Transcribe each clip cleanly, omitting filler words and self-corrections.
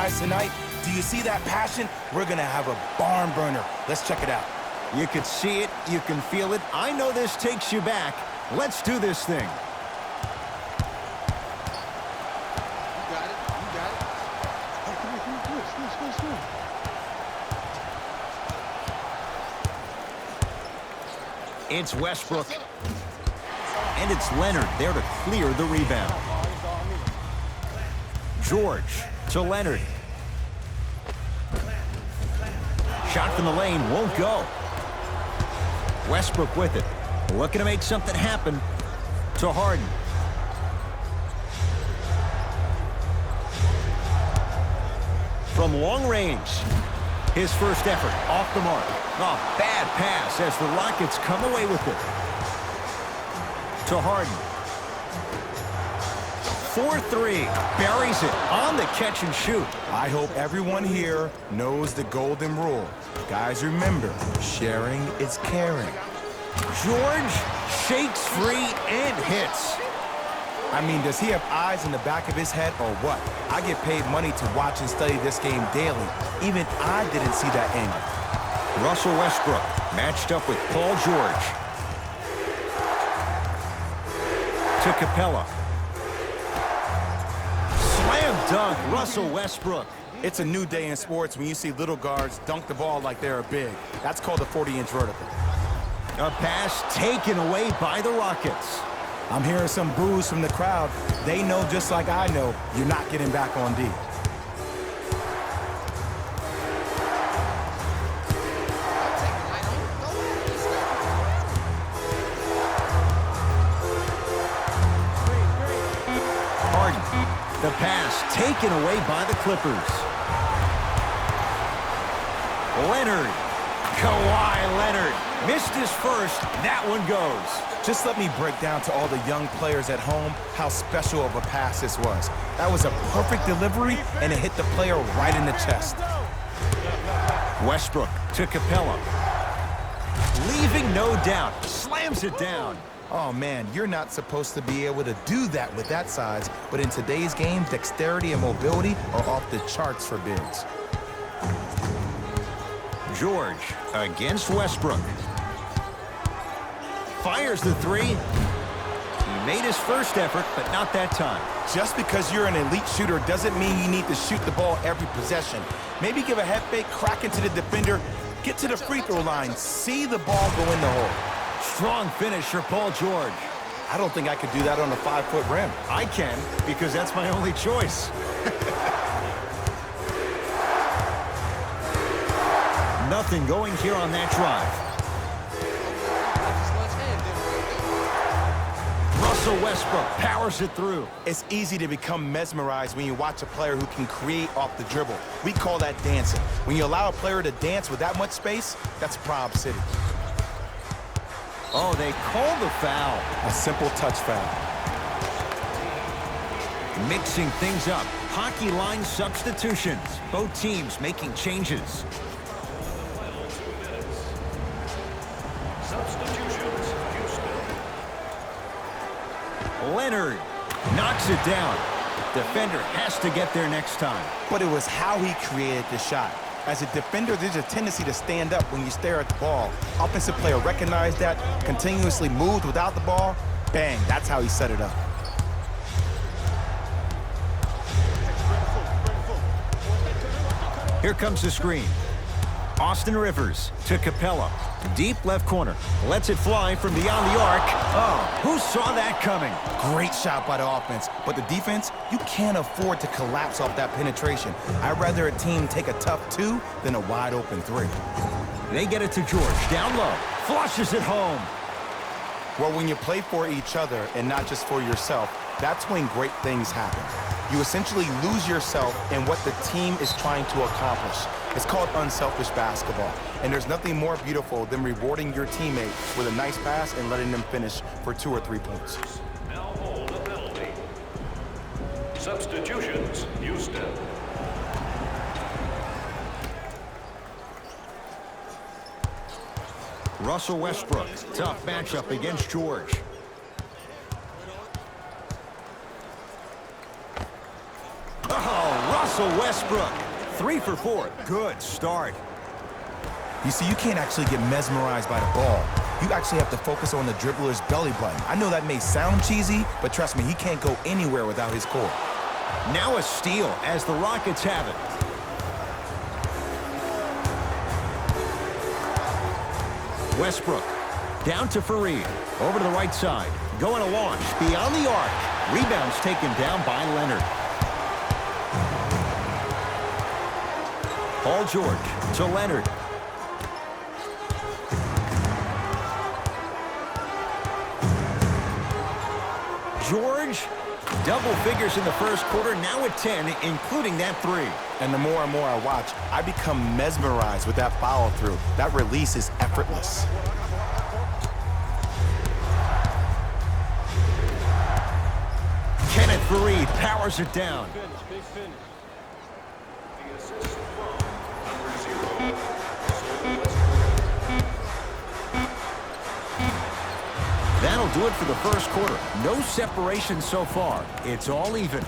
guys tonight? Do you see that passion? We're gonna have a barn burner. Let's check it out. You can see it, you can feel it. I know this takes you back. Let's do this thing. It's Westbrook. And it's Leonard there to clear the rebound. George to Leonard. Shot from the lane won't go. Westbrook with it. Looking to make something happen to Harden. From long range. His first effort off the mark. Oh, bad pass as the Rockets come away with it. To Harden. 4-3. Buries it on the catch and shoot. I hope everyone here knows the golden rule. Guys, remember, sharing is caring. George shakes free and hits. I mean, does he have eyes in the back of his head or what? I get paid money to watch and study this game daily. Even I didn't see that angle. Russell Westbrook matched up with Paul George. To Capella. Slam dunk, Russell Westbrook. It's a new day in sports when you see little guards dunk the ball like they're big. That's called a 40-inch vertical. A pass taken away by the Rockets. I'm hearing some boos from the crowd. They know just like I know you're not getting back on D. Harden. The pass taken away by the Clippers. Leonard. Kawhi Leonard. Missed his first. That one goes. Just let me break down to all the young players at home how special of a pass this was. That was a perfect delivery, and it hit the player right in the chest. Westbrook to Capella. Leaving no doubt. Slams it down. Oh, man, you're not supposed to be able to do that with that size, but in today's game, dexterity and mobility are off the charts for bigs. George against Westbrook. Fires the three. He made his first effort, but not that time. Just because you're an elite shooter doesn't mean you need to shoot the ball every possession. Maybe give a head fake, crack into the defender, get to the free throw line, see the ball go in the hole. Strong finish for Paul George. I don't think I could do that on a 5-foot rim. I can, because that's my only choice. Nothing going here on that drive. Russell Westbrook powers it through. It's easy to become mesmerized when you watch a player who can create off the dribble. We call that dancing. When you allow a player to dance with that much space, that's Prob City. Oh, they call the foul. A simple touch foul. Mixing things up. Hockey line substitutions. Both teams making changes. Leonard knocks it down. Defender has to get there next time. But it was how he created the shot. As a defender, there's a tendency to stand up when you stare at the ball. Offensive player recognized that, continuously moved without the ball. Bang, that's how he set it up. Here comes the screen. Austin Rivers to Capella. Deep left corner. Lets it fly from beyond the arc. Oh, who saw that coming? Great shot by the offense. But the defense, you can't afford to collapse off that penetration. I'd rather a team take a tough 2 than a wide open 3. They get it to George. Down low. Flushes it home. Well, when you play for each other and not just for yourself, that's when great things happen. You essentially lose yourself in what the team is trying to accomplish. It's called unselfish basketball. And there's nothing more beautiful than rewarding your teammate with a nice pass and letting them finish for 2 or 3 points. Now hold a penalty. Substitutions, Houston. Russell Westbrook. Tough matchup against George. Oh, Russell Westbrook. 3 for 4. Good start. You see, you can't actually get mesmerized by the ball. You actually have to focus on the dribbler's belly button. I know that may sound cheesy, but trust me, he can't go anywhere without his core. Now a steal as the Rockets have it. Westbrook down to Fareed. Over to the right side. Going to launch beyond the arc. Rebounds taken down by Leonard. Paul George to Leonard. George, double figures in the first quarter, now at 10, including that 3. And the more and more I watch, I become mesmerized with that follow-through. That release is effortless. Kenneth Fareed powers it down. Big finish. The assist from number 0. That'll do it for the first quarter. No separation so far. It's all even.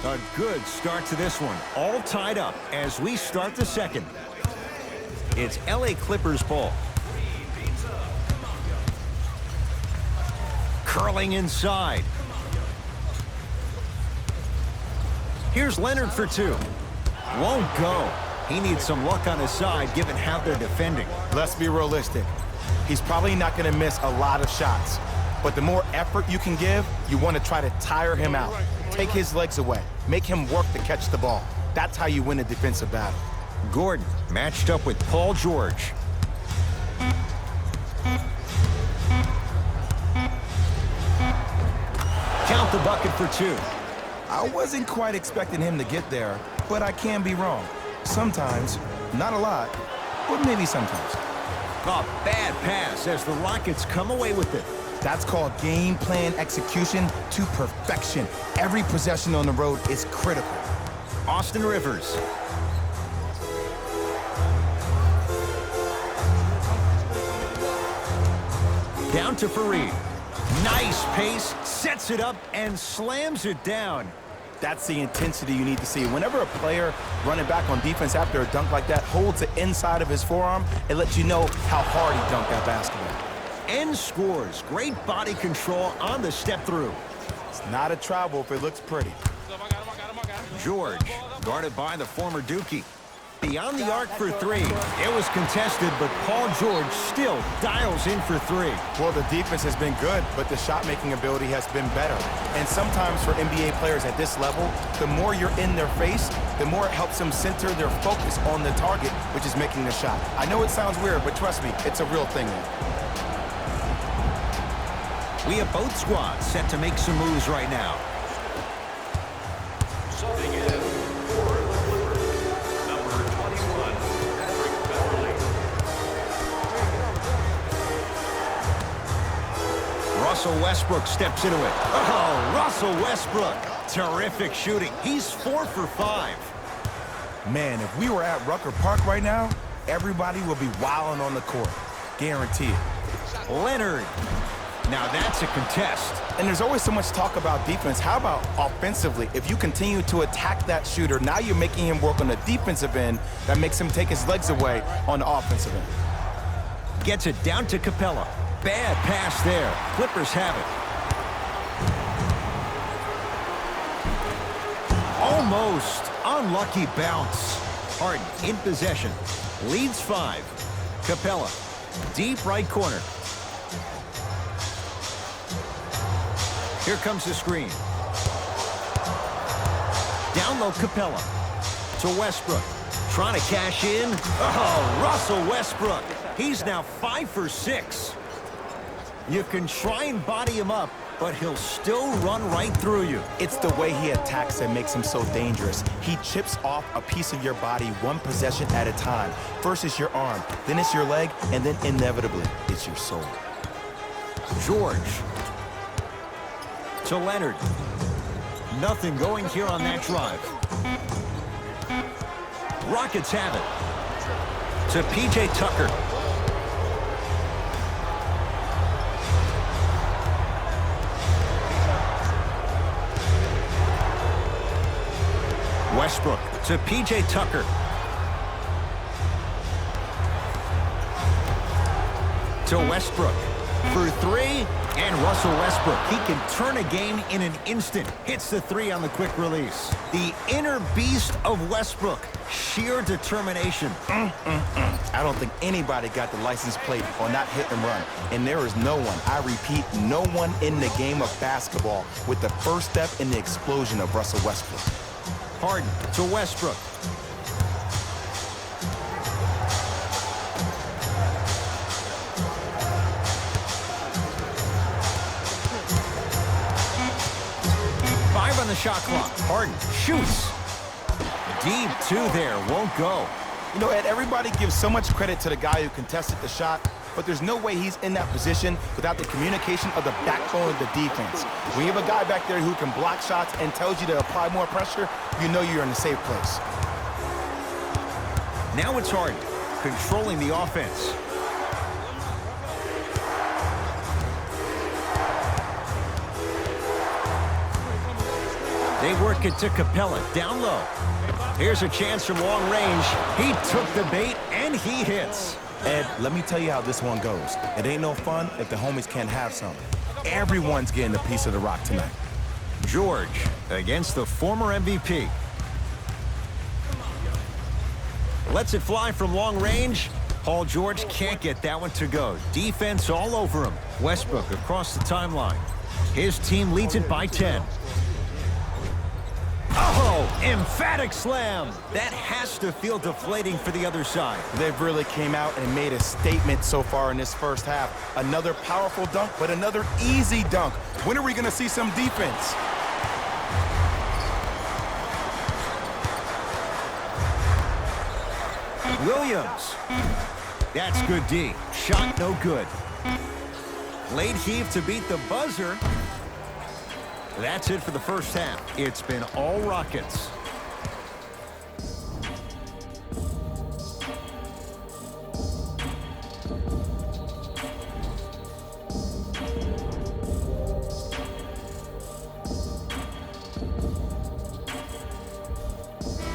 A good start to this one. All tied up as we start the second. It's LA Clippers ball. Curling inside. Here's Leonard for 2. Won't go. He needs some luck on his side given how they're defending. Let's be realistic. He's probably not going to miss a lot of shots. But the more effort you can give, you want to try to tire him out. Take his legs away. Make him work to catch the ball. That's how you win a defensive battle. Gordon matched up with Paul George. Count the bucket for 2. I wasn't quite expecting him to get there, but I can be wrong. Sometimes, not a lot, but maybe sometimes. A bad pass as the Rockets come away with it. That's called game plan execution to perfection. Every possession on the road is critical. Austin Rivers. Down to Fareed. Nice pace, sets it up, and slams it down. That's the intensity you need to see. Whenever a player running back on defense after a dunk like that holds the inside of his forearm, it lets you know how hard he dunked that basketball. And scores. Great body control on the step through. It's not a travel if it looks pretty. George, guarded by the former Dookie. Beyond the arc for 3. It was contested, but Paul George still dials in for 3. Well, the defense has been good, but the shot-making ability has been better. And sometimes for NBA players at this level, the more you're in their face, the more it helps them center their focus on the target, which is making the shot. I know it sounds weird, but trust me, it's a real thing. We have both squads set to make some moves right now. Subbing in for the Clippers, number 21, Patrick Beverly. Russell Westbrook steps into it. Oh, Russell Westbrook. Terrific shooting. He's 4 for 5. Man, if we were at Rucker Park right now, everybody would be wilding on the court. Guaranteed. Leonard. Now that's a contest. And there's always so much talk about defense. How about offensively? If you continue to attack that shooter, now you're making him work on the defensive end. That makes him take his legs away on the offensive end. Gets it down to Capella. Bad pass there. Clippers have it. Almost. Unlucky bounce. Harden in possession. Leads 5. Capella. Deep right corner. Here comes the screen. Down low, Capella. To Westbrook. Trying to cash in. Oh, Russell Westbrook. He's now 5 for 6. You can try and body him up, but he'll still run right through you. It's the way he attacks that makes him so dangerous. He chips off a piece of your body one possession at a time. First it's your arm, then it's your leg, and then inevitably it's your soul. George. To Leonard. Nothing going here on that drive. Rockets have it. To P.J. Tucker. to P.J. Tucker. To Westbrook for three, and Russell Westbrook. He can turn a game in an instant. Hits the three on the quick release. The inner beast of Westbrook. Sheer determination. I don't think anybody got the license plate or not hit and run. And there is no one, I repeat, no one in the game of basketball with the first step in the explosion of Russell Westbrook. Harden to Westbrook. On the shot clock. Harden shoots. Deep two there. Won't go. You know, Ed, everybody gives so much credit to the guy who contested the shot, but there's no way he's in that position without the communication of the backbone of the defense. When you have a guy back there who can block shots and tells you to apply more pressure, you know you're in a safe place. Now it's Harden controlling the offense. They work it to Capella, down low. Here's a chance from long range. He took the bait, and he hits. Ed, let me tell you how this one goes. It ain't no fun if the homies can't have some. Everyone's getting a piece of the rock tonight. George against the former MVP. Lets it fly from long range. Paul George can't get that one to go. Defense all over him. Westbrook across the timeline. His team leads it by 10. Oh, emphatic slam. That has to feel deflating for the other side. They've really came out and made a statement so far in this first half. Another powerful dunk, but another easy dunk. When are we going to see some defense? Williams. That's good D. Shot no good. Late heave to beat the buzzer. That's it for the first half. It's been all Rockets.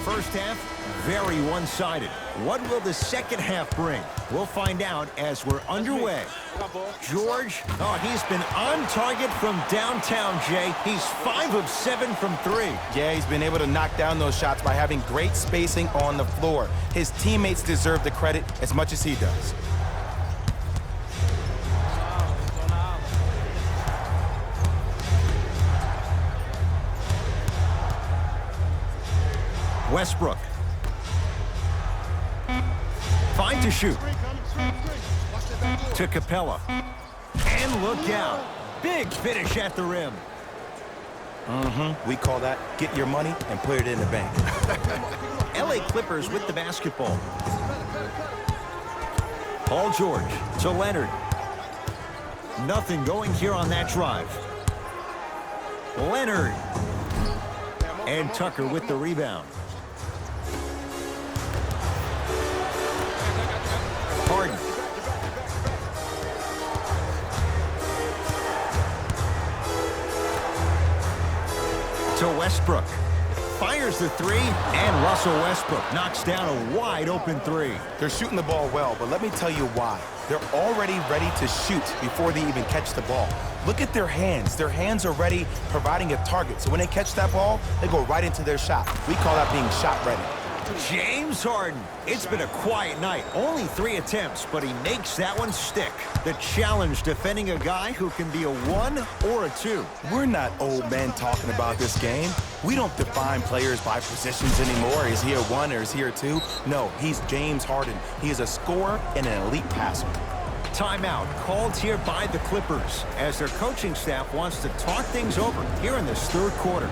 First half, very one-sided. What will the second half bring? We'll find out as we're underway. George, he's been on target from downtown, Jay. He's 5 of 7 from 3. Yeah, he's been able to knock down those shots by having great spacing on the floor. His teammates deserve the credit as much as he does. Westbrook. Fine to shoot. To Capella. And look out. Big finish at the rim. We call that get your money and put it in the bank. LA Clippers with the basketball. Paul George to Leonard. Nothing going here on that drive. Leonard. And Tucker with the rebound. Harden. To Westbrook. Fires the three, and Russell Westbrook knocks down a wide-open three. They're shooting the ball well, but let me tell you why. They're already ready to shoot before they even catch the ball. Look at their hands. Their hands are ready, providing a target. So when they catch that ball, they go right into their shot. We call that being shot ready. James Harden. It's been a quiet night. Only 3 attempts, but he makes that one stick. The challenge defending a guy who can be a 1 or a 2. We're not old men talking about this game. We don't define players by positions anymore. Is he a 1 or is he a 2? No, he's James Harden. He is a scorer and an elite passer. Timeout called here by the Clippers as their coaching staff wants to talk things over here in this third quarter.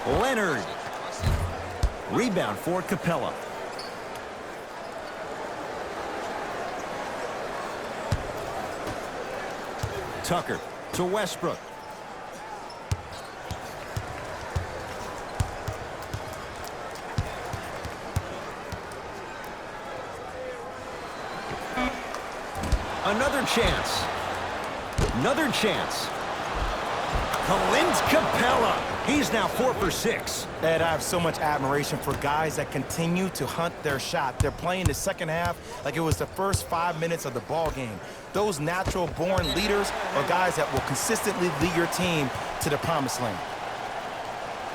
Leonard. Rebound for Capella. Tucker to Westbrook. Another chance. Another chance. Clint Capella. He's now 4 for 6. Ed, I have so much admiration for guys that continue to hunt their shot. They're playing the second half like it was the first 5 minutes of the ball game. Those natural-born leaders are guys that will consistently lead your team to the promised land.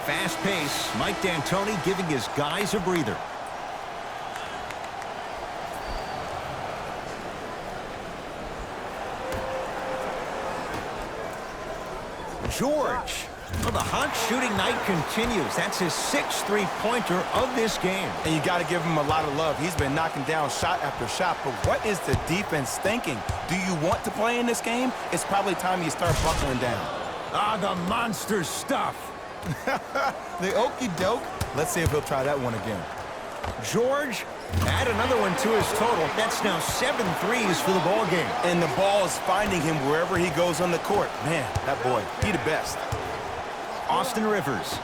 Fast pace. Mike D'Antoni giving his guys a breather. George. Well, the hot shooting night continues. That's his 6th three-pointer of this game. And you got to give him a lot of love. He's been knocking down shot after shot. But what is the defense thinking? Do you want to play in this game? It's probably time you start buckling down. Ah, the monster stuff. The okey-doke. Let's see if he'll try that one again. George, add another one to his total. That's now 7 threes for the ball game. And the ball is finding him wherever he goes on the court. Man, that boy, he the best. Austin Rivers.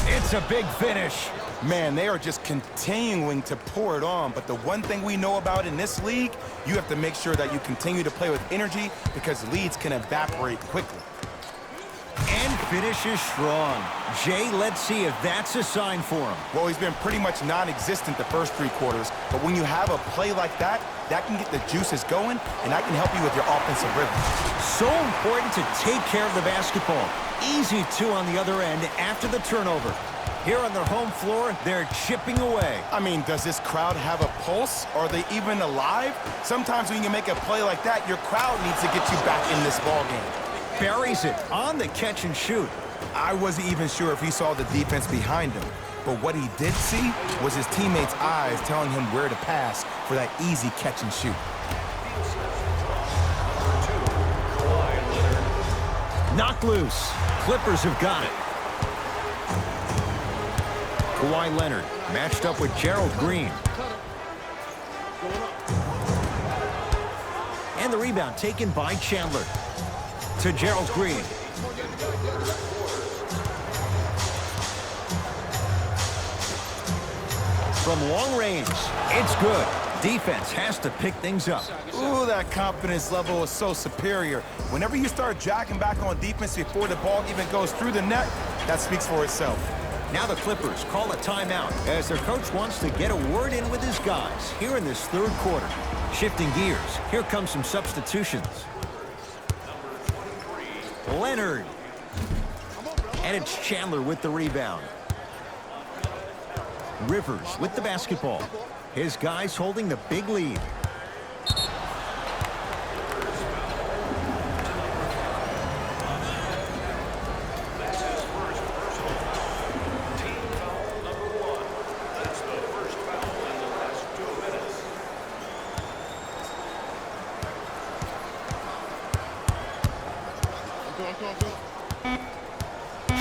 It's a big finish. Man, they are just continuing to pour it on. But the one thing we know about in this league, you have to make sure that you continue to play with energy because leads can evaporate quickly. And finishes strong. Jay, let's see if that's a sign for him. Well, he's been pretty much non-existent the first 3 quarters. But when you have a play like that, that can get the juices going, and that can help you with your offensive rhythm. So important to take care of the basketball. Easy 2 on the other end after the turnover. Here on their home floor, they're chipping away. I mean, does this crowd have a pulse? Are they even alive? Sometimes when you make a play like that, your crowd needs to get you back in this ball game. Buries it on the catch and shoot. I wasn't even sure if he saw the defense behind him. But what he did see was his teammates' eyes telling him where to pass for that easy catch and shoot. Knocked loose. Clippers have got it. Kawhi Leonard matched up with Gerald Green. And the rebound taken by Chandler. To Gerald Green. From long range, it's good. Defense has to pick things up. Ooh, that confidence level is so superior. Whenever you start jacking back on defense before the ball even goes through the net, that speaks for itself. Now the Clippers call a timeout as their coach wants to get a word in with his guys here in this 3rd quarter. Shifting gears, here come some substitutions. Leonard. And it's Chandler with the rebound. Rivers with the basketball. His guys holding the big lead.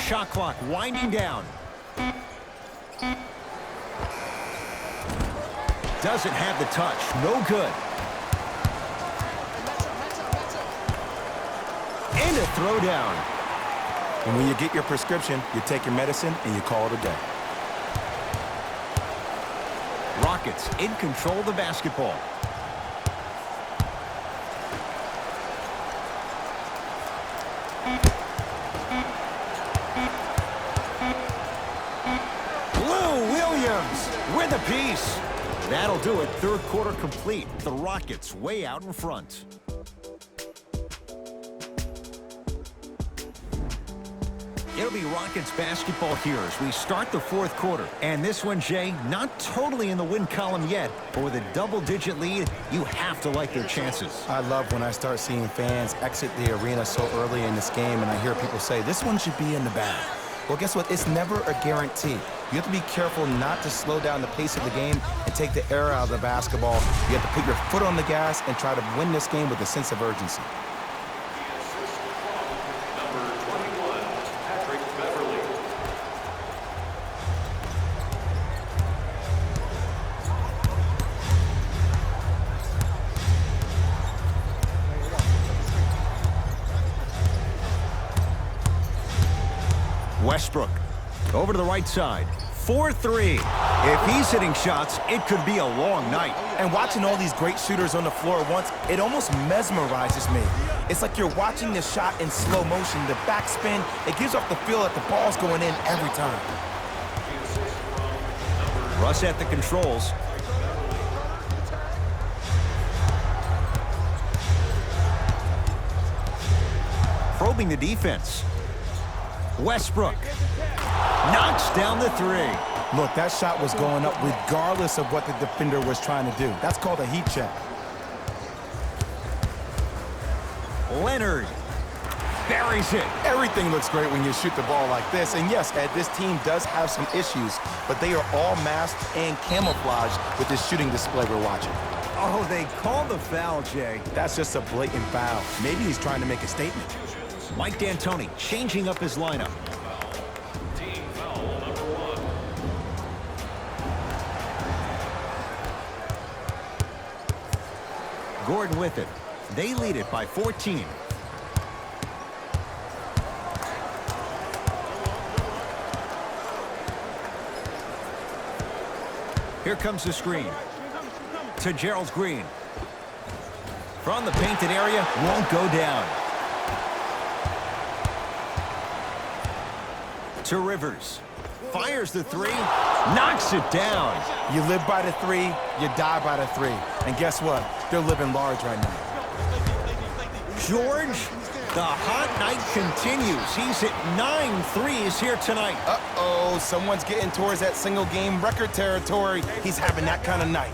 Shot clock winding down. Doesn't have the touch. No good. And a throwdown. And when you get your prescription, you take your medicine and you call it a day. Rockets in control of the basketball. With a piece. That'll do it. 3rd quarter complete. The Rockets way out in front. It'll be Rockets basketball here as we start the 4th quarter. And this one, Jay, not totally in the win column yet, but with a double-digit lead, you have to like their chances. I love when I start seeing fans exit the arena so early in this game, and I hear people say, this one should be in the bag. Well, guess what? It's never a guarantee. You have to be careful not to slow down the pace of the game and take the air out of the basketball. You have to put your foot on the gas and try to win this game with a sense of urgency. Westbrook over to the right side. 4-3. If he's hitting shots, it could be a long night. And watching all these great shooters on the floor at once, it almost mesmerizes me. It's like you're watching the shot in slow motion. The backspin, it gives off the feel that the ball's going in every time. Russ at the controls. Probing the defense. Westbrook knocks down the three. Look, that shot was going up regardless of what the defender was trying to do. That's called a heat check. Leonard buries it. Everything looks great when you shoot the ball like this. And yes, Ed, this team does have some issues, but they are all masked and camouflaged with this shooting display we're watching. Oh, they called the foul, Jay. That's just a blatant foul. Maybe he's trying to make a statement. Mike D'Antoni changing up his lineup. Team foul number 1. Gordon with it. They lead it by 14. Here comes the screen. To Gerald Green. From the painted area, won't go down. To Rivers. Fires the three. Knocks it down. You live by the three, you die by the three. And guess what? They're living large right now. George, the hot night continues. He's hit 9 threes here tonight. Uh-oh, someone's getting towards that single-game record territory. He's having that kind of night.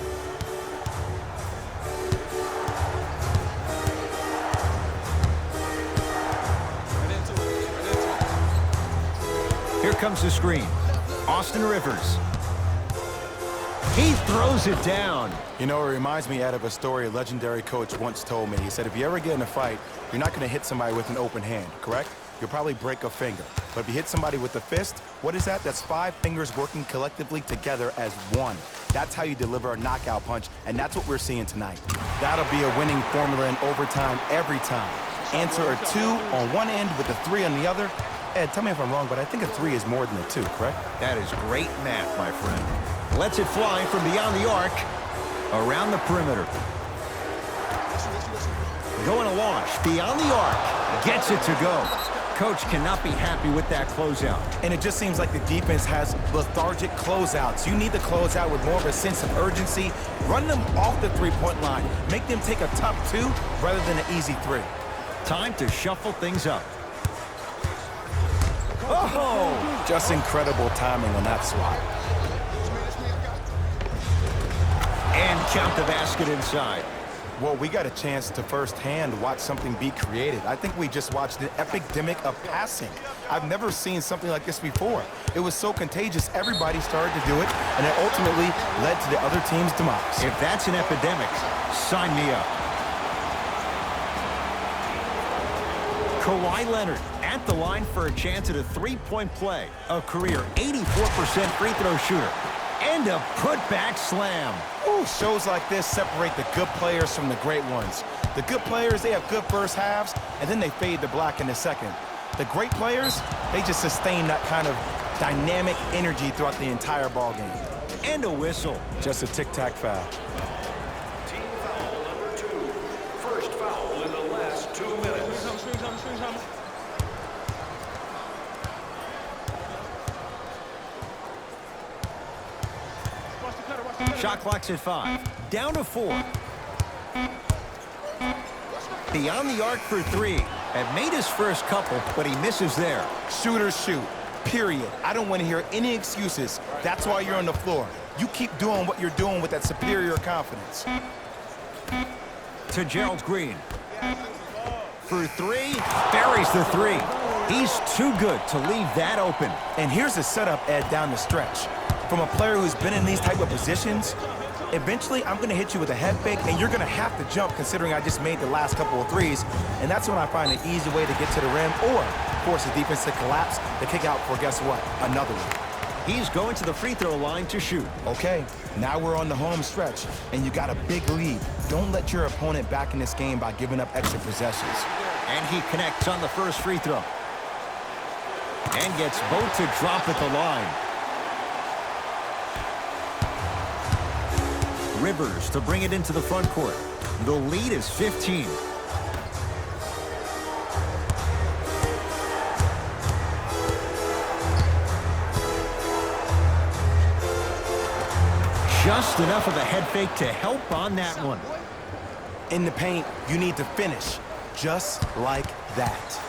Here comes the screen. Austin Rivers. He throws it down. You know, it reminds me, Ed, of a story a legendary coach once told me. He said, if you ever get in a fight, you're not going to hit somebody with an open hand, correct? You'll probably break a finger. But if you hit somebody with a fist, what is that? That's 5 fingers working collectively together as one. That's how you deliver a knockout punch, and that's what we're seeing tonight. That'll be a winning formula in overtime every time. Answer a 2 on one end with a 3 on the other. Ed, tell me if I'm wrong, but I think a 3 is more than a 2, correct? That is great math, my friend. Lets it fly from beyond the arc. Around the perimeter. Going to launch beyond the arc. Gets it to go. Coach cannot be happy with that closeout. And it just seems like the defense has lethargic closeouts. You need to close out with more of a sense of urgency. Run them off the three-point line. Make them take a tough 2 rather than an easy 3. Time to shuffle things up. Oh! Just incredible timing on that swat. And count the basket inside. Well, we got a chance to firsthand watch something be created. I think we just watched an epidemic of passing. I've never seen something like this before. It was so contagious, everybody started to do it, and it ultimately led to the other team's demise. If that's an epidemic, sign me up. Kawhi Leonard at the line for a chance at a three-point play. A career 84% free throw shooter. And a putback slam. Ooh, shows like this separate the good players from the great ones. The good players, they have good first halves, and then they fade to black in the second. The great players, they just sustain that kind of dynamic energy throughout the entire ball game. And a whistle. Just a tic-tac foul. Team foul number 2. First foul in the last 2 minutes. Shot clock's at 5. Down to 4. Beyond the arc for 3. Had made his first couple, but he misses there. Shooters shoot, period. I don't want to hear any excuses. That's why you're on the floor. You keep doing what you're doing with that superior confidence. To Gerald Green. For 3. Buries the 3. He's too good to leave that open. And here's the setup, Ed, down the stretch. From a player who's been in these type of positions, eventually I'm going to hit you with a head fake, and you're going to have to jump considering I just made the last couple of threes. And that's when I find an easy way to get to the rim or force the defense to collapse to kick out for, guess what, another one. He's going to the free throw line to shoot. Okay, now we're on the home stretch, and you got a big lead. Don't let your opponent back in this game by giving up extra possessions. And he connects on the first free throw. And gets both to drop at the line. Rivers to bring it into the front court. The lead is 15. Just enough of a head fake to help on that one. In the paint, you need to finish just like that.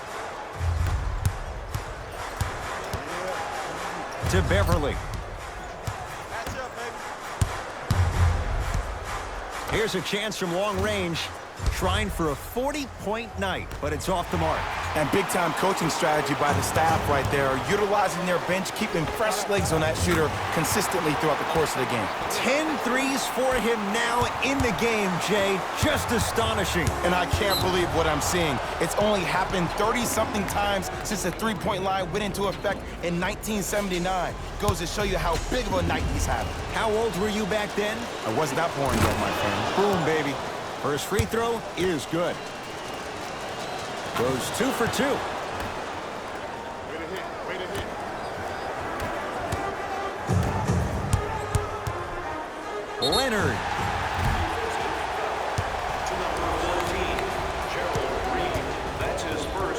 To Beverly. Here's a chance from long range. Trying for a 40-point night, but it's off the mark. And big-time coaching strategy by the staff right there, utilizing their bench, keeping fresh legs on that shooter consistently throughout the course of the game. 10 threes for him now in the game, Jay. Just astonishing. And I can't believe what I'm seeing. It's only happened 30-something times since the three-point line went into effect in 1979. Goes to show you how big of a night he's having. How old were you back then? I wasn't that born yet, my friend. Boom, baby. First free throw is good. Goes 2 for 2. Leonard.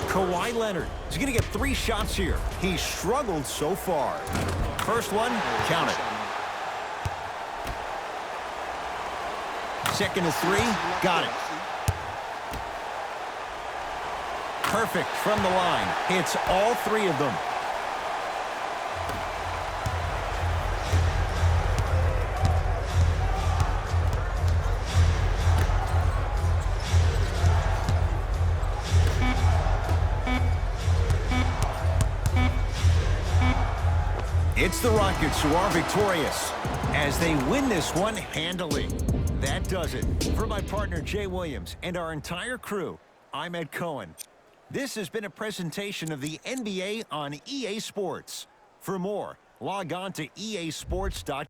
Kawhi Leonard is going to get 3 shots here. He's struggled so far. First one, count it. Second to 3, got it. Perfect from the line. Hits all 3 of them. It's the Rockets who are victorious as they win this one handily. That does it. For my partner, Jay Williams, and our entire crew, I'm Ed Cohen. This has been a presentation of the NBA on EA Sports. For more, log on to easports.com.